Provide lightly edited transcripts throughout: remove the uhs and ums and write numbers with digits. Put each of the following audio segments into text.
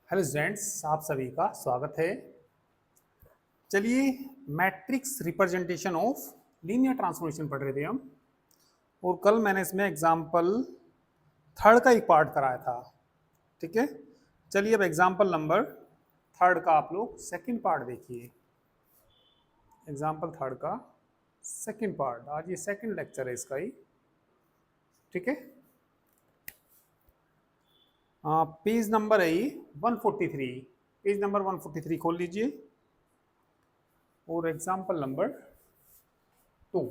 Hello students, आप सभी का स्वागत है। चलिए, matrix representation of linear transformation पढ़ रहे थे हम। और कल मैंने इसमें एग्जाम्पल थर्ड का एक पार्ट कराया था। ठीक है, चलिए अब एग्जाम्पल नंबर थर्ड का आप लोग सेकंड पार्ट देखिए। एग्जाम्पल थर्ड का सेकंड पार्ट, आज ये सेकंड लेक्चर है इसका ही। ठीक है, पेज नंबर है ये 143। पेज नंबर 143 खोल लीजिए और एग्जाम्पल नंबर 2।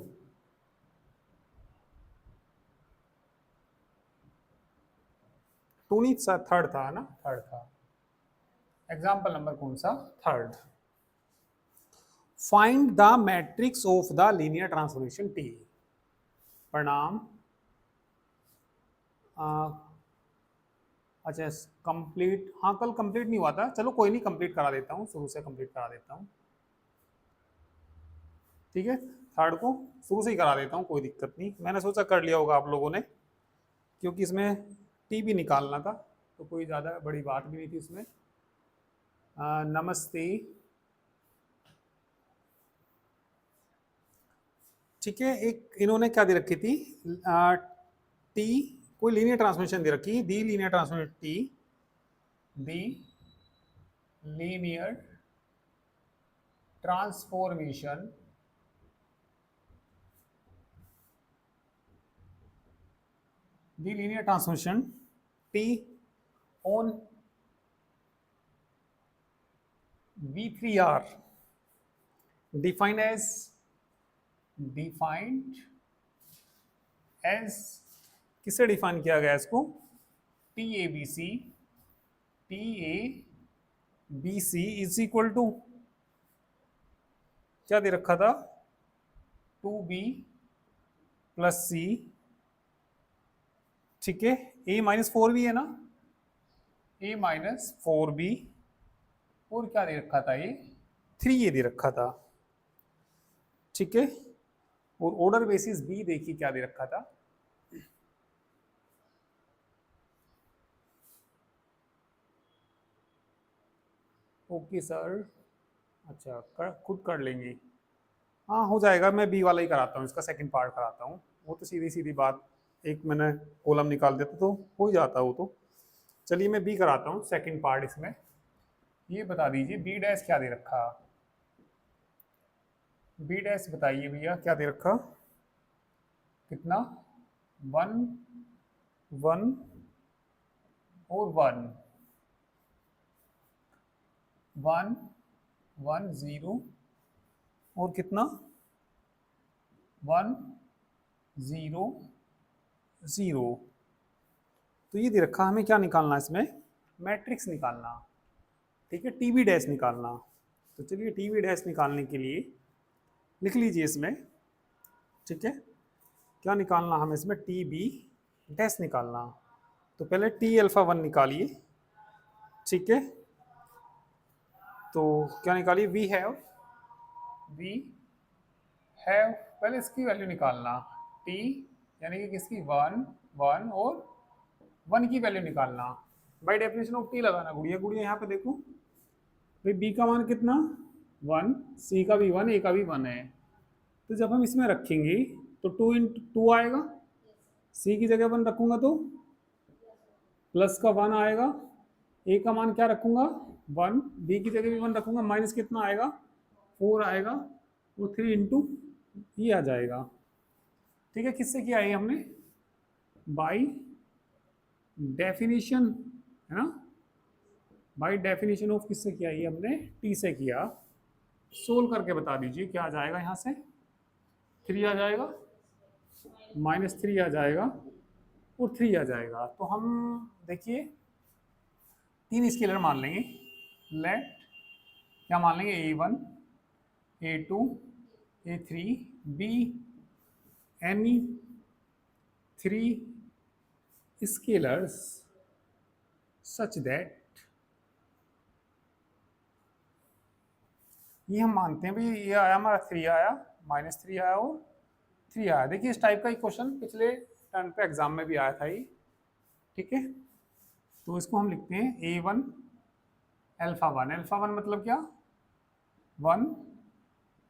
टू नहीं, थर्ड था ना, थर्ड था। एग्जाम्पल नंबर कौन सा? Third. Find the matrix of the linear transformation T. प्रणाम। अच्छा, कंप्लीट, हाँ कल कंप्लीट नहीं हुआ था, चलो कोई नहीं, कंप्लीट करा देता हूँ, शुरू से कंप्लीट करा देता हूँ। ठीक है, थर्ड को शुरू से ही करा देता हूँ, कोई दिक्कत नहीं। मैंने सोचा कर लिया होगा आप लोगों ने, क्योंकि इसमें टी भी निकालना था, तो कोई ज़्यादा बड़ी बात भी नहीं थी इसमें। नमस्ते। ठीक है, एक इन्होंने क्या दे रखी थी, टी, कोई लीनियर ट्रांसमिशन दे रखी, the linear transmission T, the linear transformation the linear transmission T on V3R defined as किससे डिफाइन किया गया इसको? T A B C is equal to क्या दे रखा था? 2B प्लस सी। ठीक है, A माइनस 4B है ना, A माइनस 4B, और क्या दे रखा था ये? 3A दे रखा था। ठीक है, और ऑर्डर बेसिस B देखिए क्या दे रखा था। ओके सर, अच्छा खुद कर लेंगे, हाँ हो जाएगा। मैं बी वाला ही कराता हूँ, इसका सेकंड पार्ट कराता हूँ। वो तो सीधी सीधी बात, एक मैंने कॉलम निकाल देता तो हो ही जाता वो तो। चलिए मैं बी कराता हूँ सेकंड पार्ट इसमें। ये बता दीजिए बी डैश क्या दे रखा? बी डैश बताइए भैया क्या दे रखा? कितना? 1 1 और 1 1 1 0 और कितना? 1 0 0। तो ये दे रखा, हमें क्या निकालना है इसमें? मैट्रिक्स निकालना। ठीक है, टीबी डैश निकालना। तो चलिए टीबी डैश निकालने के लिए लिख लीजिए इसमें। ठीक है, क्या निकालना हमें इसमें? टी बी डैश निकालना। तो पहले टी अल्फा 1 निकालिए। ठीक है, तो क्या निकालिए? वी हैव, पहले इसकी वैल्यू निकालना। टी यानी कि किसकी? 1 1 और 1 की वैल्यू निकालना। बाई डेफिनेशन ऑफ टी लगाना। गुड़िया गुड़िया यहाँ पे देखो भाई, बी का मान कितना? 1, सी का भी 1, ए का भी 1 है। तो जब हम इसमें रखेंगे तो 2 इंटू 2 आएगा, सी की जगह 1 रखूंगा तो प्लस का 1 आएगा, ए का मान क्या रखूंगा? 1, बी की जगह भी 1 रखूंगा, माइनस कितना आएगा? 4 आएगा, और 3 इंटू ये आ जाएगा। ठीक है, किससे किया है हमने? बाई डेफिनेशन, है ना, बाई डेफिनेशन ऑफ किससे किया? ये हमने टी से किया। सोल्व करके बता दीजिए क्या आ जाएगा। यहाँ से 3 आ जाएगा, -3 आ जाएगा, और 3 आ जाएगा। तो हम देखिए 3 स्केलर मान लेंगे। लेट क्या मान लेंगे? A1 A2 A3 B any 3 scalars such that, ये हम मानते हैं भाई ये आया हमारा 3 आया, -3 आया और 3 आया। देखिए इस टाइप का ही क्वेश्चन पिछले टर्न पे एग्जाम में भी आया था ये। ठीक है, तो इसको हम लिखते हैं A1 अल्फा वन मतलब क्या, 1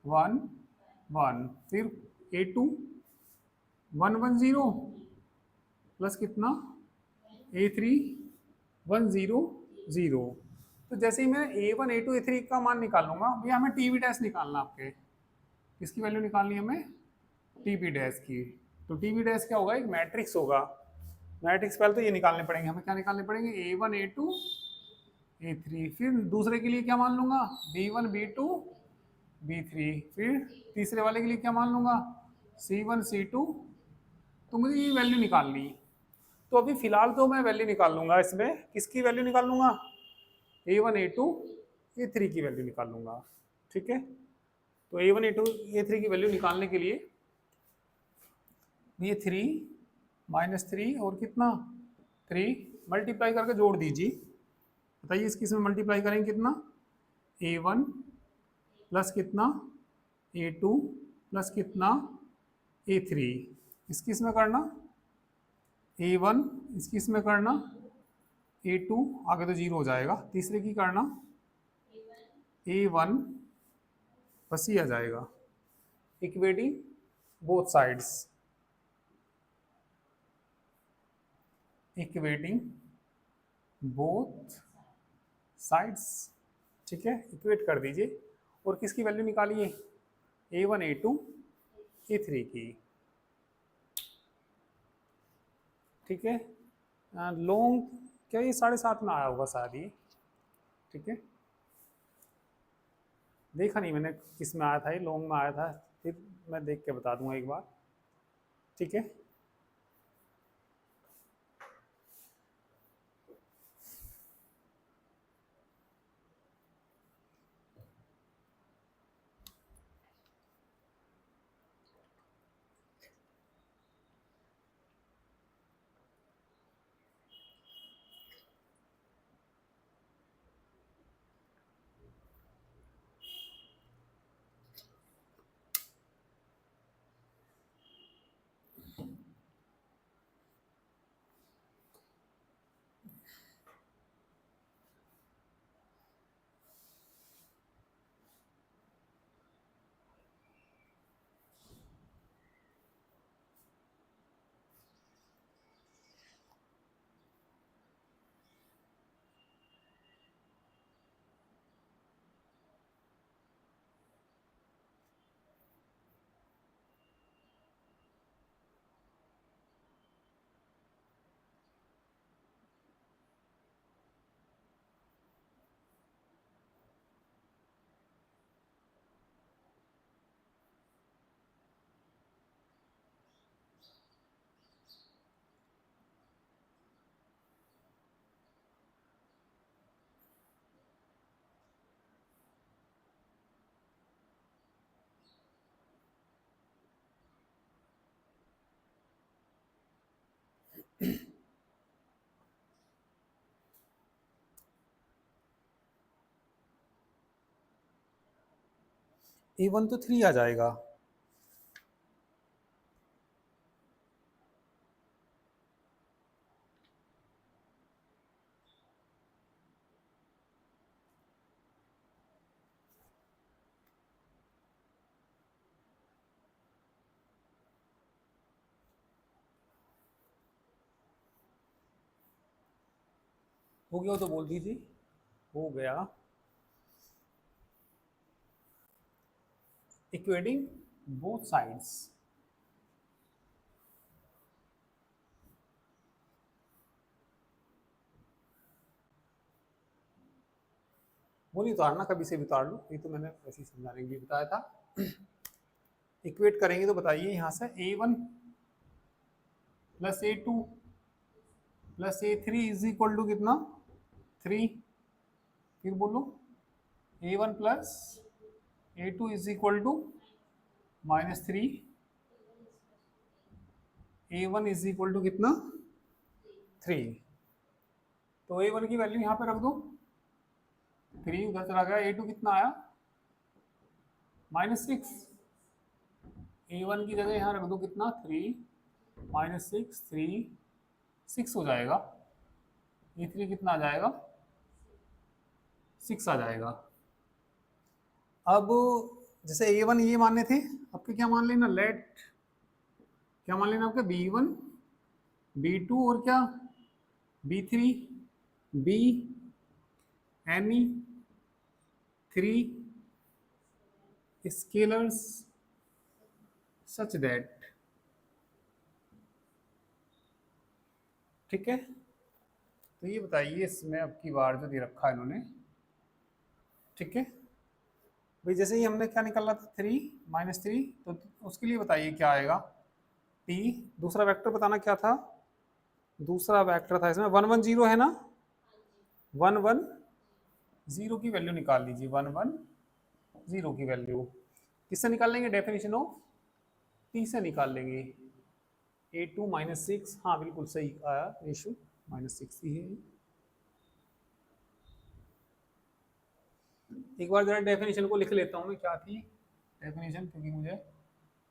1 1, फिर A2 1 1 0 प्लस कितना A3 1 0 0। तो जैसे ही मैं A1 A2 A3 का मान निकाल लूंगा, भैया हमें टीवी डैश निकालना, आपके किसकी वैल्यू निकालनी है हमें, टीपी डैश की। तो टीपी डैश क्या होगा, एक मैट्रिक्स होगा। मैट्रिक्स पहले तो ये निकालने पड़ेंगे हमें, क्या निकालने पड़ेंगे, A1 A2 A3। फिर दूसरे के लिए क्या मान लूंगा, B1 B2 B3। फिर तीसरे वाले के लिए क्या मान लूंगा, C1 C2। तो मुझे ये वैल्यू निकालनी। तो अभी फिलहाल तो मैं वैल्यू निकाल लूंगा, इसमें किसकी वैल्यू निकाल लूंगा, A1 A2 A3 की वैल्यू निकाल लूंगा। ठीक है, तो A1 A2 A3 की वैल्यू निकालने के लिए ये 3 -3 और कितना 3 मल्टीप्लाई करके जोड़ दीजिए। बताइए इसकी इसमें मल्टीप्लाई करेंगे कितना, A1 प्लस कितना A2 प्लस कितना A3। इसकी इसमें करना A1, इसकी इसमें करना A2, आगे तो जीरो हो जाएगा। तीसरे की करना A1, बस ही आ जाएगा। Equating both sides, equating both sides. ठीक है, इक्वेट कर दीजिए और किसकी वैल्यू निकालिए, A1 A2 A3 की। ठीक है, लॉन्ग क्या ये 7.5 में आया होगा शायद ये। ठीक है, देखा नहीं मैंने किस में आया था, ये लॉन्ग में आया था, फिर मैं देख के बता दूंगा एक बार। ठीक है, A1 तो 3 आ जाएगा। हो गया तो बोल दीजिए, हो गया। इक्वेटिंग बोथ साइड्स, वो नहीं उतारना, कभी से भी उतार लो, ये तो मैंने ऐसे ही समझाने के लिए बताया था। इक्वेट करेंगे तो बताइए यहाँ से A1 plus A2 plus A3 is equal to कितना 3। फिर बोलो A1 plus A2 is equal to -3। A1 is equal to कितना 3। तो A1 की वैल्यू यहाँ पे रख दो, 3 उधर चला गया। A2 कितना आया -6। A1 की जगह यहाँ रख दो कितना 3 -6 3 6 हो जाएगा। A3 कितना आ जाएगा 6 आ जाएगा। अब जैसे A1 ये मानने थे, आपके क्या मान लेना, लेट क्या मान लेना आपका B1 B2 और क्या B3 B any 3 scalars such that, ठीक है। तो ये बताइए इसमें अब की बार जो दे रखा है इन्होंने, ठीक है भाई, जैसे ही हमने क्या निकाला था 3 - 3, तो उसके लिए बताइए क्या आएगा। टी दूसरा वेक्टर बताना क्या था, दूसरा वेक्टर था इसमें 1 1 0 है ना, 1 1 0 की वैल्यू निकाल लीजिए, 1 1 0 की वैल्यू किससे निकाल लेंगे, डेफिनेशन ऑफ टी से निकाल लेंगे। A2 -6, हाँ बिल्कुल सही आया, रेशो -6 ही है। एक बार जरा डेफिनेशन को लिख लेता हूँ मैं, क्या थी डेफिनेशन, क्योंकि मुझे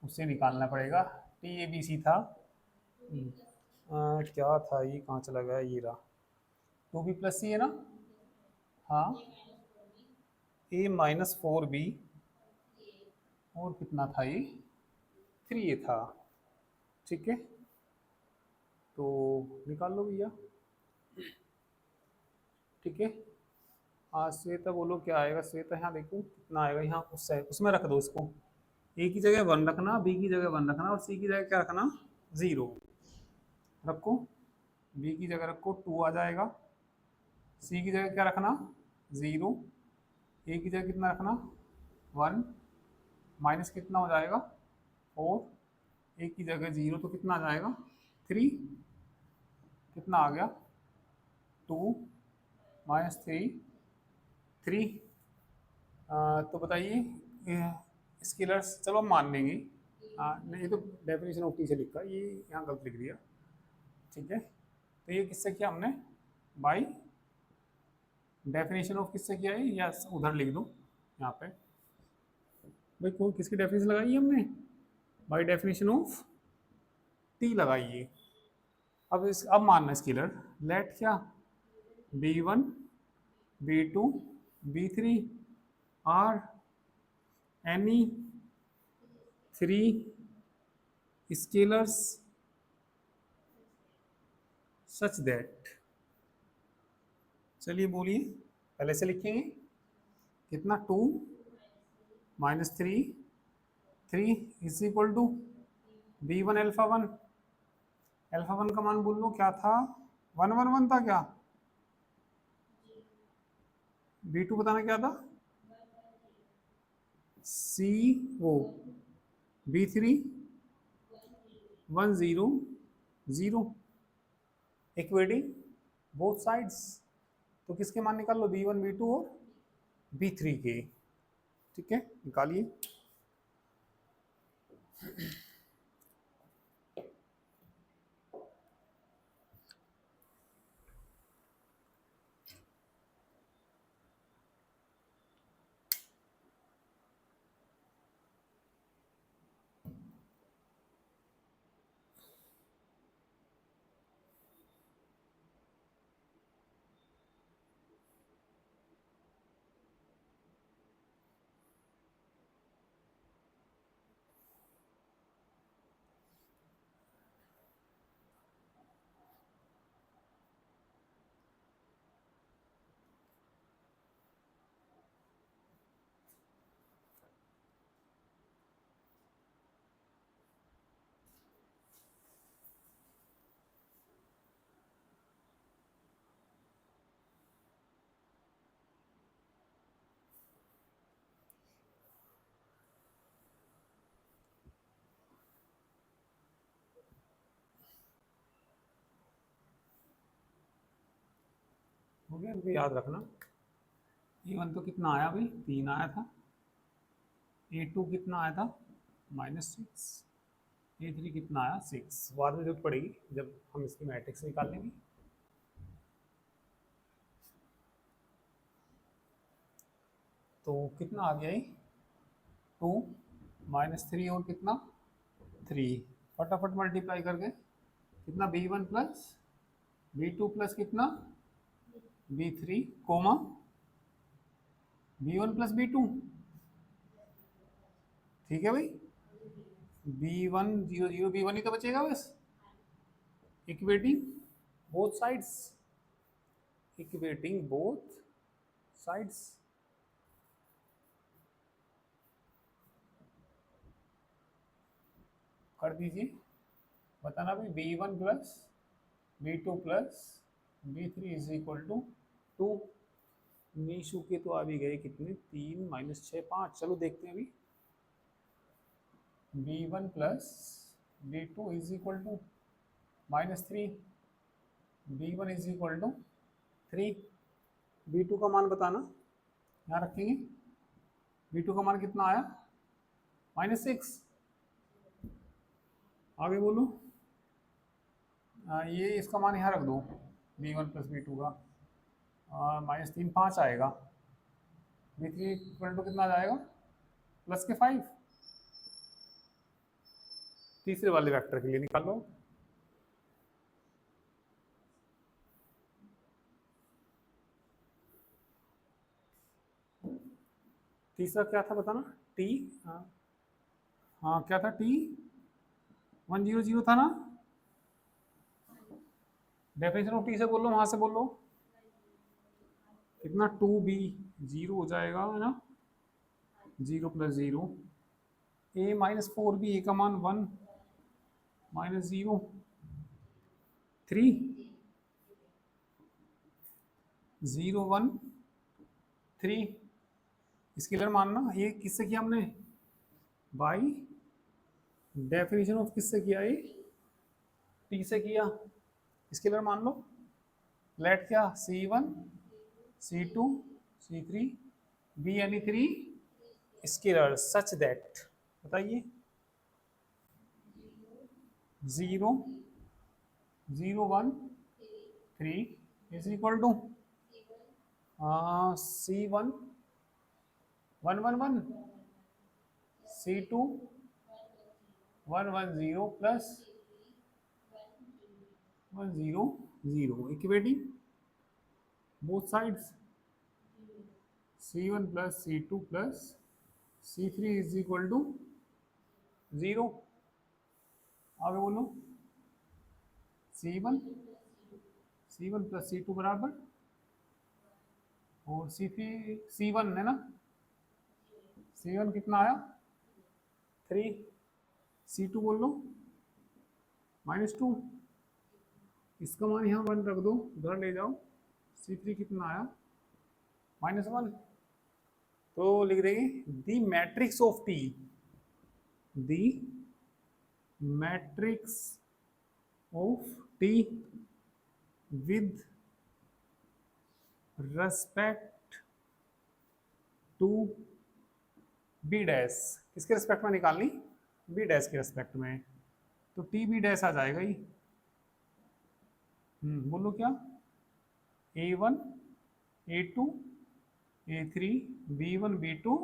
उससे निकालना पड़ेगा। TABC था, क्या था ये, कहाँ चला गया, ये रहा, 2B+C है ना, हाँ A-4B और कितना था ये, 3A था, ठीक है। तो निकाल लो भैया, ठीक है। श्वेता बोलो क्या आएगा, श्वेता यहाँ देखो कितना आएगा, यहाँ उस साइड उसमें रख दो इसको, ए की जगह 1 रखना, बी की जगह 1 रखना और सी की जगह क्या रखना, 0 रखो, बी की जगह रखो 2 आ जाएगा, सी की जगह क्या रखना 0, ए की जगह कितना रखना 1, माइनस कितना हो जाएगा 4, ए की जगह 0 तो कितना आ जाएगा 3, कितना आ गया 2 -3 3। तो बताइए स्केलर्स, चलो हम मान लेंगे, नहीं ये तो डेफिनेशन ऑफ टी से लिखा, ये यहाँ गलत लिख दिया, ठीक है। तो ये किससे किया हमने, बाई डेफिनेशन ऑफ किससे किया है, या उधर लिख दो यहाँ पे भाई, कौन किसकी डेफिनेशन लगाई है हमने, बाई डेफिनेशन ऑफ टी लगाइए। अब मानना स्केलर, लेट क्या B1 B2 B3 are any 3 scalars such that, चलिए बोलिए, पहले से लिखेंगे कितना 2 -3 3 is equal to B1 alpha 1, alpha 1 का मान बोल लो क्या था, 1 1 1 था क्या, B2 बताना क्या था, C वो B3 1 0 0, इक्वेटिंग बोथ साइड्स, तो किसके मान निकाल लो B1 B2 और B3 के, ठीक है निकालिए। हो गया, इनको याद रखना, A1 तो कितना आया भाई 3 आया था, A2 कितना आया था -6, A3 कितना आया 6, बाद में जरूरत पड़ेगी जब हम इसकी मैट्रिक्स निकाल लेंगे। तो कितना आ गया ये 2 -3 और कितना 3, फटाफट मल्टीप्लाई करके कितना B1 + B2 + कितना B3 coma B1 plus B2, ठीक है भाई। B1 0 0 B1 ही तो बचेगा बस, equating both sides, equating both sides. कर दीजिए, बताना भाई B1 plus B2 plus B3 is equal to 2। मीशू के तो आ भी गए कितने, 3 माइनस 6 5। चलो देखते हैं अभी। B1 plus B2 is equal to -3, B1 is equal to 3। B2 का मान बताना, यहाँ रखेंगे। B2 का मान कितना आया, -6। आगे बोलो। ये इसका मान यहाँ रख दो, B1 प्लस B2 का, -3 5 आएगा। B3 इक्वल टू कितना आ जाएगा, प्लस के 5। तीसरे वाले वेक्टर के लिए निकालो। तीसरा क्या था बताना, T, हाँ हाँ क्या था, T 100 था ना। डेफिनेशन ऑफ T से बोलो, वहां से बोलो कितना, 2B 0 हो जाएगा है ना, 0 प्लस 0, A -4B, A का मान 1 -0 3 0 1 3। स्केलर मानना, ये किससे किया हमने, बाई डेफिनेशन ऑफ किससे किया, ये T से किया। स्केलर मान लो, लेट क्या, C1 C2 C3 B यानी 3 स्केलर सच दैट, बताइए 0 0 1 3 is equal to C1 1 1 1 C2 1 1 0 plus 1 0 0, equating both sides, C1 plus C2 plus C3 is equal to 0। आगे बोलो, C1 प्लस C2 बराबर, और C3 C1 है ना, C1 कितना आया 3, C2 बोल लो -2, इसका मान यहाँ 1 रख दो, उधर ले जाओ। C3 कितना आया -1। तो लिख देंगे the matrix of T, the matrix of T with respect to B dash, किसके रेस्पेक्ट में निकालनी, B डैश के रेस्पेक्ट में, तो TB डैश आ जाएगा ही। बोलो क्या, A1 A2 A3 B1 B2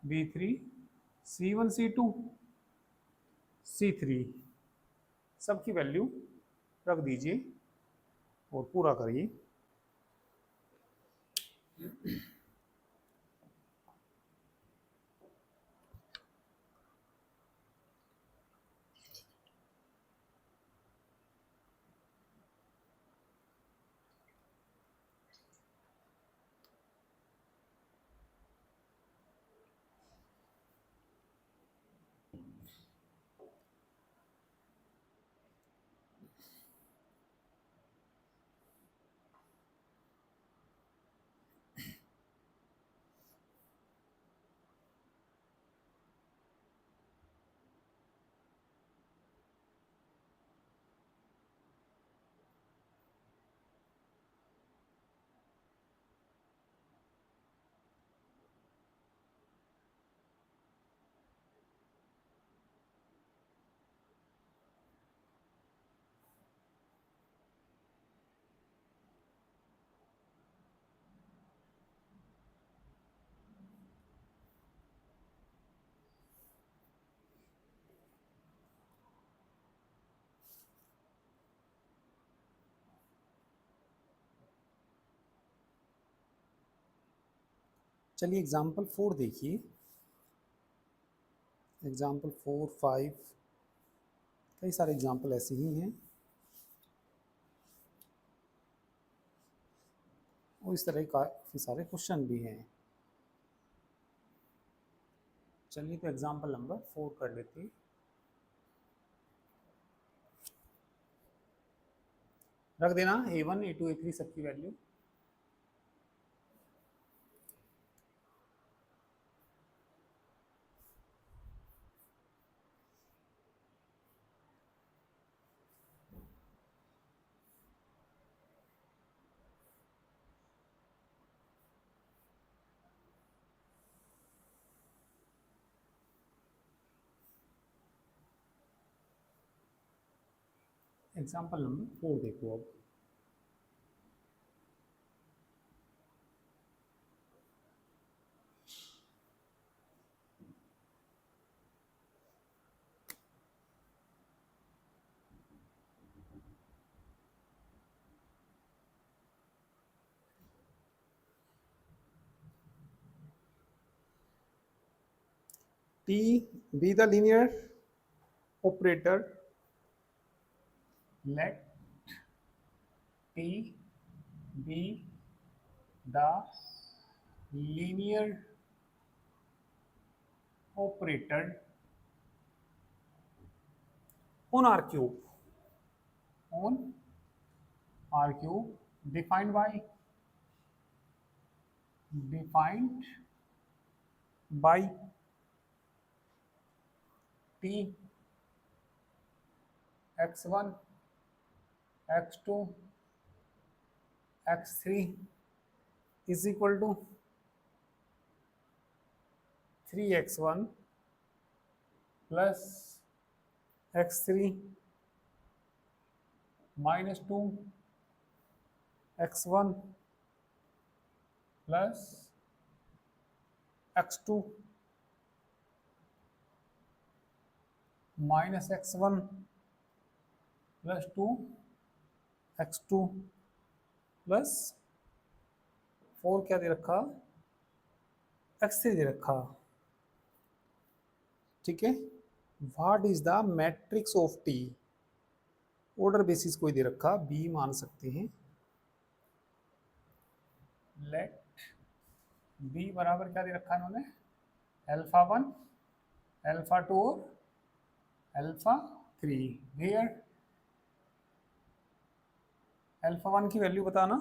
B3 C1 C2 C3, सबकी वैल्यू रख दीजिए और पूरा करिए। चलिए एग्जाम्पल 4 देखिए, एग्जाम्पल 4, 5, कई सारे एग्जाम्पल ऐसे ही हैं और इस तरह काफ़ी सारे क्वेश्चन भी हैं। चलिए तो एग्जाम्पल नंबर 4 कर लेते हैं। रख देना A1, A2, A3 सबकी वैल्यू। एग्जाम्पल नंबर 4 देखो अब। T be the linear operator, let T be the linear operator on R cube, on R cube defined by T x1, x2, x3 is equal to 3x1 plus x3 minus 2 x1 plus x2 minus x1 plus 2 x2 plus 4 क्या दे रखा, x3 दे रखा। ठीक है, what is the matrix of T, order basis कोई दे रखा, B मान सकते हैं। लेट बी बराबर क्या दे रखा इन्होंने, α1, α2 और α3। वेयर α1 की वैल्यू बताना,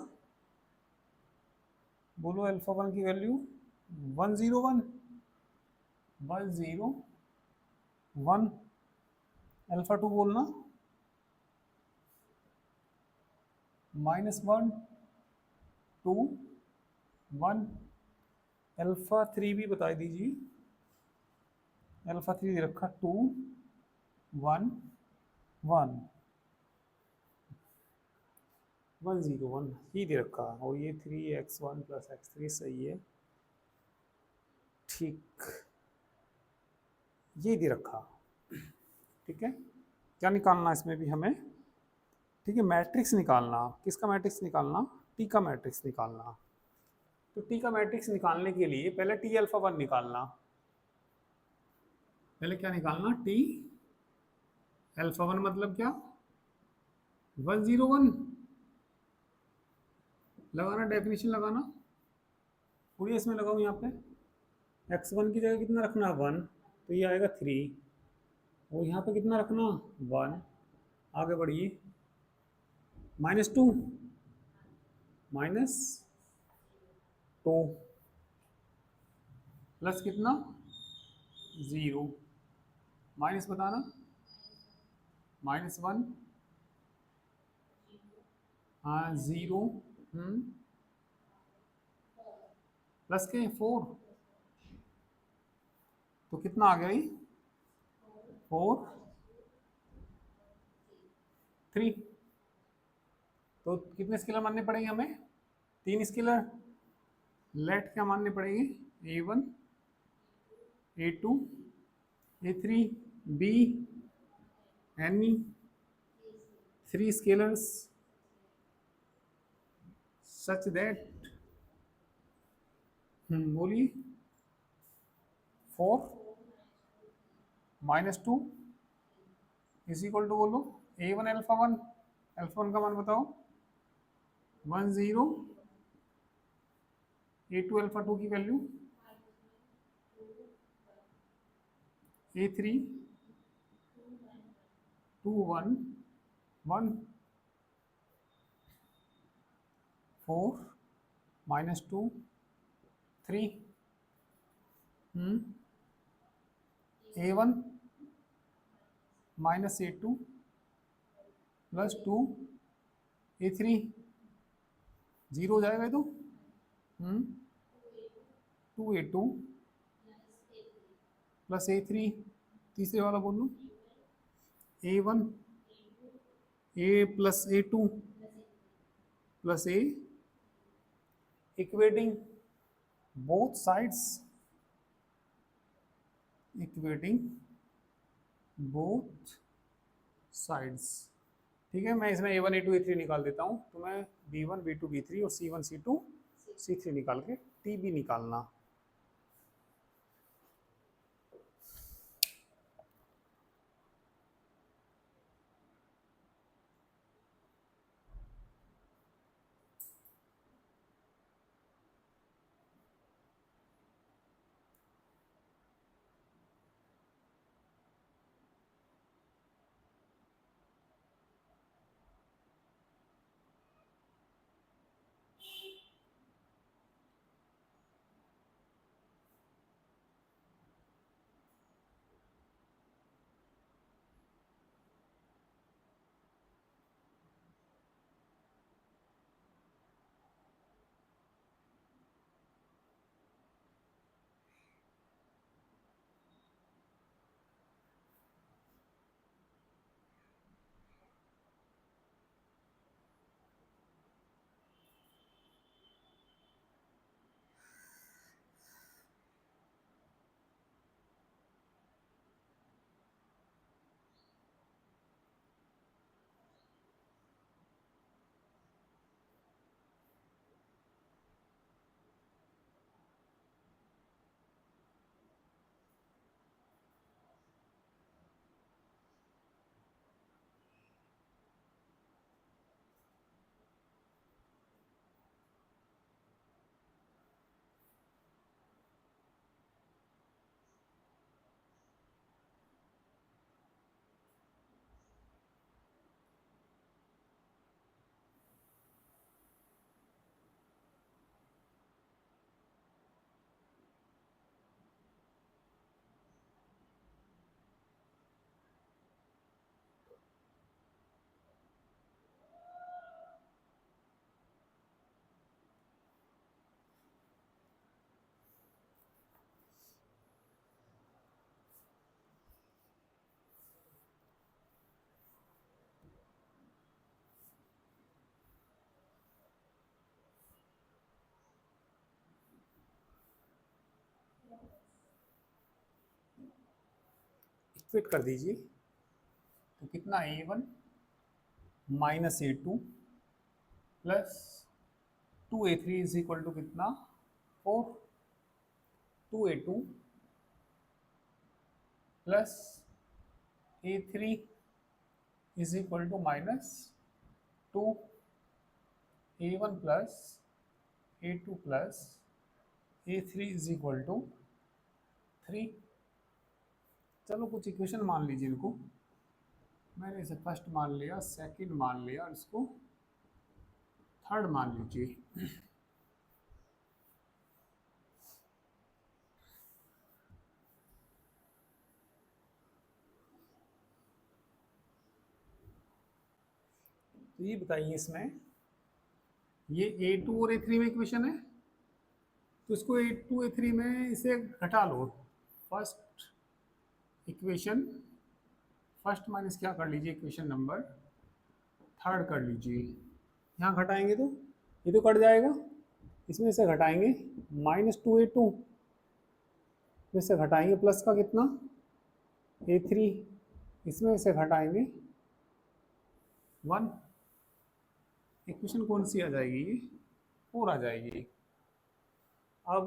बोलो α1 की वैल्यू 101, 101। α2 बोलना -1, 2, 1। α3 भी बता दीजिए, α3 दे रखा 2, 1, 1, 101 ही दे रखा, और ये 3x1 प्लस x3 सही है। ठीक, ये दे रखा। ठीक है, क्या निकालना इसमें भी हमें, ठीक है, मैट्रिक्स निकालना। किसका मैट्रिक्स निकालना, टी का मैट्रिक्स निकालना। तो टी का मैट्रिक्स निकालने के लिए पहले टी α1 निकालना। पहले क्या निकालना, टी α1 मतलब क्या, 101 लगाना, डेफिनेशन लगाना। पूरी इसमें लगाओ, यहाँ पे x1 की जगह कितना रखना, 1, तो ये आएगा 3, और यहाँ पे कितना रखना, 1। आगे बढ़िए, -2, -2 प्लस कितना, 0, माइनस बताना, -1, हाँ 0, प्लस के 4, तो कितना आ गया भाई, 4, 3। तो कितने स्केलर मानने पड़ेंगे हमें, 3 स्केलर। लेट क्या मानने पड़ेंगे, A1, A2, A3, B, any 3 scalars such that बोलिए। 4 -2 इज इक्वल टू बोलो A1 अल्फा 1, अल्फा 1 का मान बताओ। 1 0, A2 अल्फा 2 की value, A3 2 1 1, 4 -2 3, A1 -A2 +2, A3 0 हो जाएगा ये तो। 2A2 +A3, तीसरे वाला बोल लो A1 A +A2 +A, equating both sides, equating both sides. ठीक है, मैं इसमें A1 A2 A3 निकाल देता हूँ, तो मैं B1 B2 B3 और C1 C2 C3 निकाल के TB निकालना। इक्वेट कर दीजिए, तो कितना A1 -A2 +2A3 is equal to कितना 4, 2A2 +A3 is equal to -2, A1 A2 A3 is equal to 3। चलो कुछ इक्वेशन मान लीजिए इनको, मैंने इसे फर्स्ट मान लिया, सेकंड मान लिया, और इसको थर्ड मान लीजिए। तो ये बताइए, इसमें ये A2 और A3 में इक्वेशन है, तो इसको A2 A3 में इसे घटा लो। फर्स्ट इक्वेशन, फर्स्ट माइनस क्या कर लीजिए, इक्वेशन नंबर थर्ड कर लीजिए। यहाँ घटाएंगे तो ये तो कट जाएगा, इसमें से घटाएंगे -2A2 में से घटाएंगे प्लस का कितना A3, इसमें से घटाएंगे 1। इक्वेशन कौन सी आ जाएगी, ये 4 आ जाएगी। अब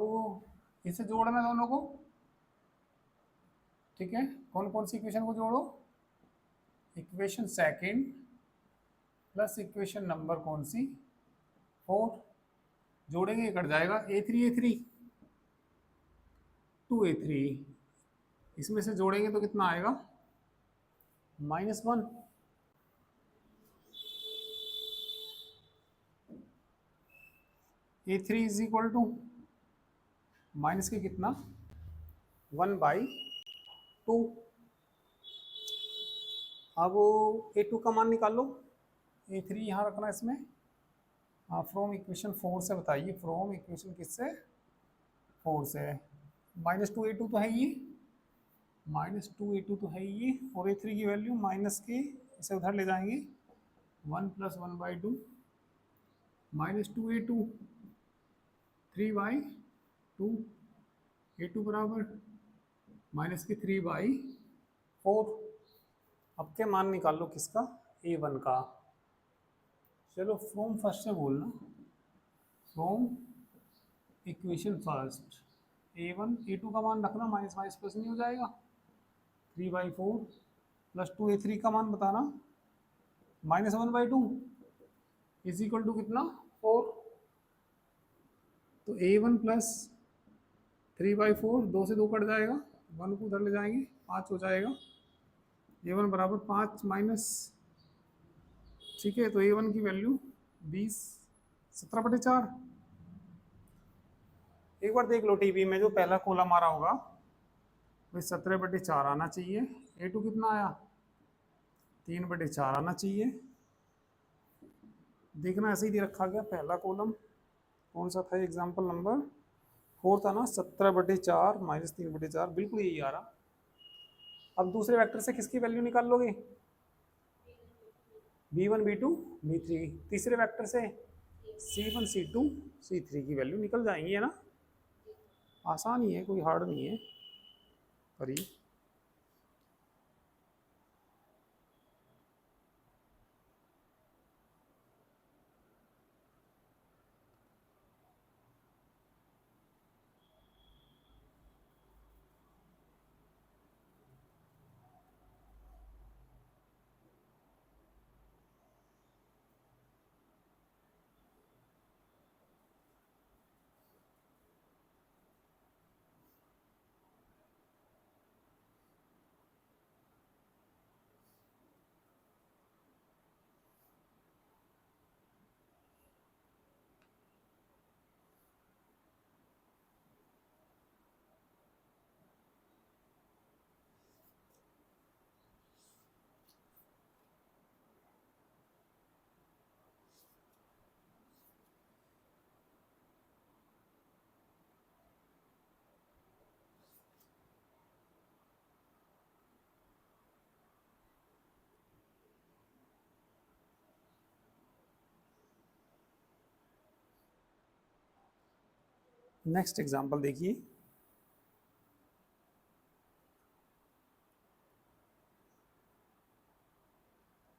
इसे जोड़ना दोनों को, ठीक है। कौन कौन सी इक्वेशन को जोड़ो, equation second plus equation number कौन सी 4, जोड़ेंगे ये कट जाएगा, A3 2A3, इसमें से जोड़ेंगे तो कितना आएगा -1। A3 is equal to minus के कितना 1/2। अब A2 का मान निकाल लो, A3 यहाँ रखना है इसमें। हाँ, फ्रॉम इक्वेशन 4 से बताइए, फ्रॉम इक्वेशन किससे 4 से, -2A2 तो है ये, -2A2 तो है ये, और A3 की वैल्यू माइनस के इसे उधर ले जाएंगे 1 + 1/2 -2A2 3/2, A2 बराबर माइनस के 3/4। अब के मान निकाल लो किसका, A1 का। चलो फ्रॉम फर्स्ट से बोलना, from equation first A1 A2 का मान रखना, माइनस माइनस प्लस नहीं हो जाएगा, 3/4 + 2A3 का मान बताना -1/2 इज इक्वल टू कितना 4। तो A1 + 3/4, 2 से 2 कट जाएगा, 1 को उधर ले जाएंगे 5 हो जाएगा, A1 बराबर 5 माइनस, ठीक है। तो A1 की वैल्यू 20 17/4। एक बार देख लो टीवी में जो पहला कॉलम आ रहा होगा भाई 17/4 आना चाहिए, A2 कितना आया 3/4 आना चाहिए। देखना ऐसे ही दे रखा गया, पहला कॉलम कौन सा था, एग्जाम्पल नंबर 4 था ना, 17/4 -3/4, बिल्कुल यही आ रहा। अब दूसरे वेक्टर से किसकी वैल्यू निकाल लोगे, B1 B2 B3, तीसरे वेक्टर से C1 C2 C3 की वैल्यू निकल जाएंगी, है ना। आसान ही है, कोई हार्ड नहीं है, करिए। नेक्स्ट एग्जांपल देखिए,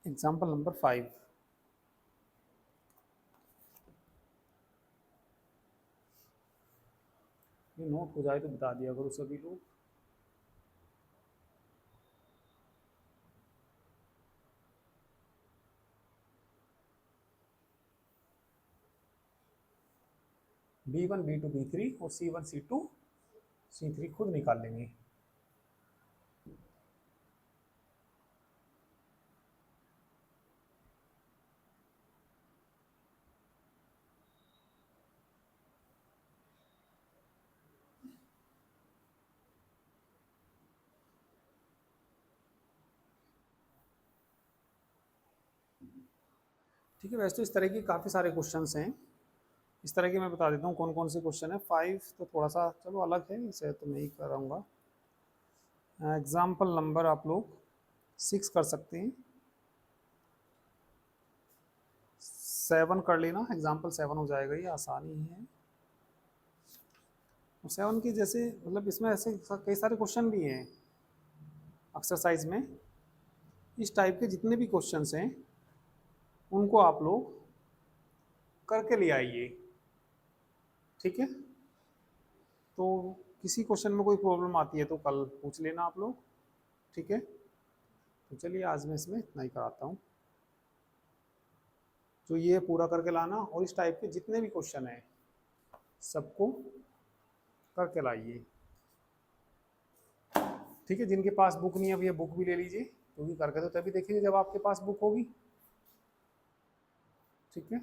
एग्जांपल नंबर 5। ये नोट हो जाए तो बता दिया करो सभी लोग। B1 B2 B3 और C1 C2 C3 खुद निकाल लेंगे। ठीक है, वैसे तो इस तरह के काफ़ी सारे क्वेश्चंस हैं, इस तरह के मैं बता देता हूँ कौन कौन से क्वेश्चन है। 5 तो थोड़ा सा चलो अलग है, इसे तो मैं ही कराऊंगा। एग्जाम्पल नंबर आप लोग 6 कर सकते हैं, 7 कर लेना, एग्जाम्पल 7 हो जाएगा, ये आसानी है। 7 की जैसे मतलब इसमें ऐसे कई सारे क्वेश्चन भी हैं एक्सरसाइज में, इस टाइप के जितने भी क्वेश्चंस हैं उनको आप लोग करके ले आइए, ठीक है। तो किसी क्वेश्चन में कोई प्रॉब्लम आती है तो कल पूछ लेना आप लोग, ठीक है। तो चलिए आज मैं इसमें इतना ही कराता हूँ। तो ये पूरा करके लाना और इस टाइप के जितने भी क्वेश्चन हैं सबको करके लाइए, ठीक है। जिनके पास बुक नहीं है अब ये बुक भी ले लीजिए, क्योंकि करके तो तभी देखेंगे जब आपके पास बुक होगी, ठीक है।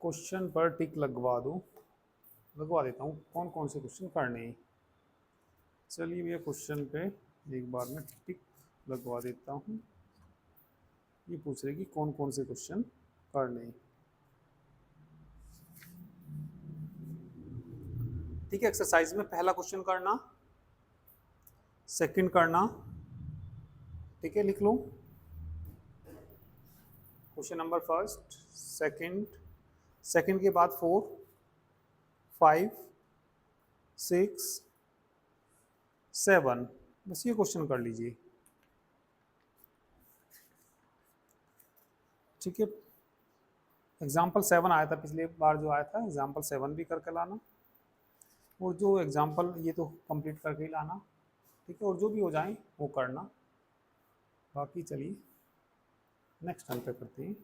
क्वेश्चन पर टिक लगवा दो, लगवा देता हूँ कौन कौन से क्वेश्चन करने हैं। चलिए भैया क्वेश्चन पे एक बार में टिक लगवा देता हूँ। ये पूछ रहे कि कौन कौन से क्वेश्चन करने हैं, ठीक है। एक्सरसाइज में पहला क्वेश्चन करना, सेकंड करना, ठीक है। लिख लो question number first, second, second के बाद 4, 5, 6, 7, बस ये क्वेश्चन कर लीजिए, ठीक है। एग्जाम्पल 7 आया था पिछले बार जो आया था, एग्जाम्पल 7 भी करके लाना, और जो एग्जाम्पल ये तो कंप्लीट करके ही लाना, ठीक है। और जो भी हो जाए वो करना, बाकी चलिए नेक्स्ट टाइम पे करते हैं।